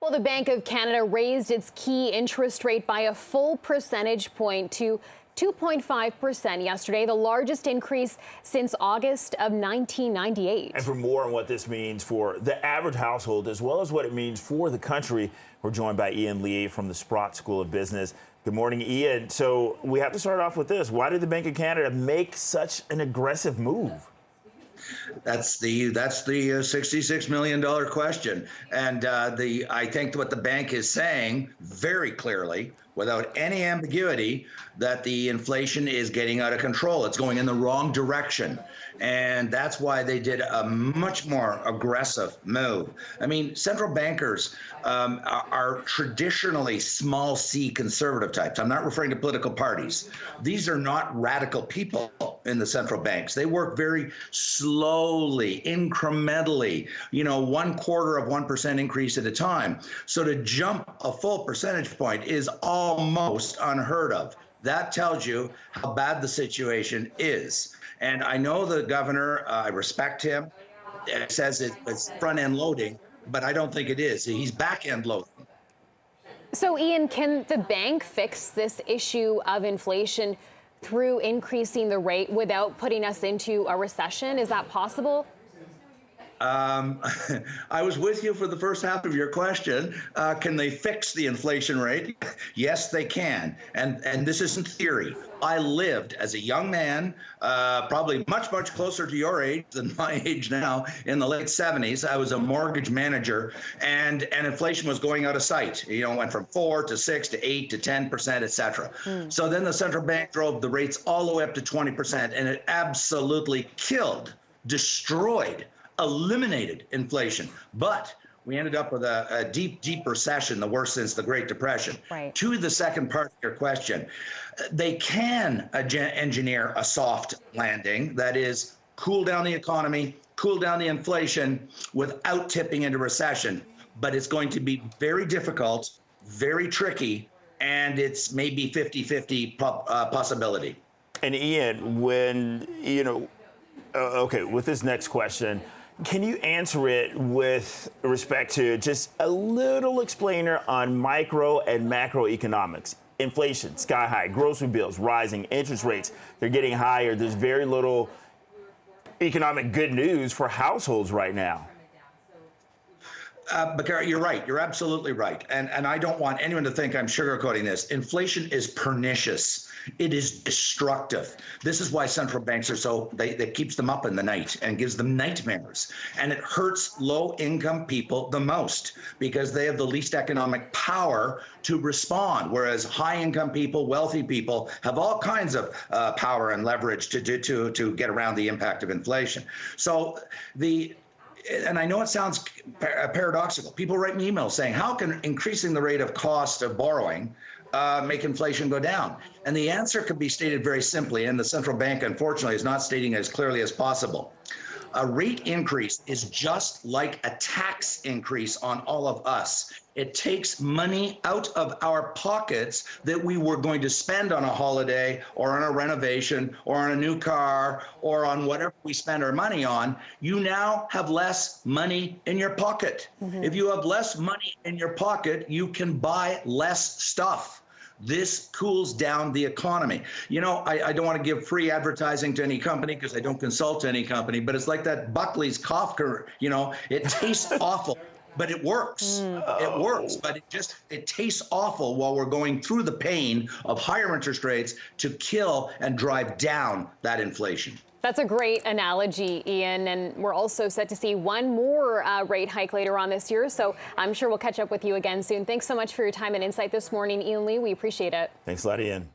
Well, the Bank of Canada raised its key interest rate by a full percentage point to 2.5% yesterday, the largest increase since August of 1998. And for more on what this means for the average household, as well as what it means for the country, we're joined by Ian Lee from the Sprott School of Business. Good morning, Ian. So we have to start off with this. Why did the Bank of Canada make such an aggressive move? That's the $66 million question. And I think what the bank is saying very clearly, without any ambiguity, that the inflation is getting out of control. It's going in the wrong direction. And that's why they did a much more aggressive move. I mean, central bankers are traditionally small c conservative types. I'm not referring to political parties. These are not radical people in the central banks. They work very slowly, incrementally, 1/4% increase at a time. So to jump a full percentage point is almost unheard of. That tells you how bad the situation is. And I know the governor, I respect him, says it's front-end loading, but I don't think it is. He's back-end loading. So, Ian, can the bank fix this issue of inflation through increasing the rate without putting us into a recession? Is that possible? I was with you for the first half of your question. Can they fix the inflation rate? Yes, they can. And this isn't theory. I lived as a young man, probably much closer to your age than my age now, in the late 70s. I was a mortgage manager, and inflation was going out of sight. Went from 4 to 6 to 8 to 10%, et cetera. So then the central bank drove the rates all the way up to 20%, and it absolutely killed, destroyed, eliminated inflation. But we ended up with a deep recession, the worst since the Great Depression. Right. To the second part of your question, they can engineer a soft landing, that is, cool down the economy, cool down the inflation without tipping into recession. But it's going to be very difficult, very tricky, and it's maybe 50-50 possibility. And Ian, with this next question, can you answer it with respect to just a little explainer on micro and macroeconomics? Inflation, sky high, grocery bills rising, interest rates, they're getting higher. There's very little economic good news for households right now. But you're right. You're absolutely right. And I don't want anyone to think I'm sugarcoating this. Inflation is pernicious. It is destructive. This is why central banks are that keeps them up in the night and gives them nightmares. And it hurts low-income people the most because they have the least economic power to respond, whereas high-income people, wealthy people, have all kinds of power and leverage to get around the impact of inflation. So and I know it sounds paradoxical. People write me emails saying, how can increasing the rate of cost of borrowing make inflation go down? And the answer could be stated very simply, and the central bank, unfortunately, is not stating it as clearly as possible. A rate increase is just like a tax increase on all of us. It takes money out of our pockets that we were going to spend on a holiday or on a renovation or on a new car or on whatever we spend our money on. You now have less money in your pocket. If you have less money in your pocket, you can buy less stuff. This cools down the economy. I don't want to give free advertising to any company because I don't consult any company, but it's like that Buckley's cough, it tastes awful, but it works. It works, but it tastes awful while we're going through the pain of higher interest rates to kill and drive down that inflation. That's a great analogy, Ian, and we're also set to see one more rate hike later on this year, so I'm sure we'll catch up with you again soon. Thanks so much for your time and insight this morning, Ian Lee. We appreciate it. Thanks a lot, Ian.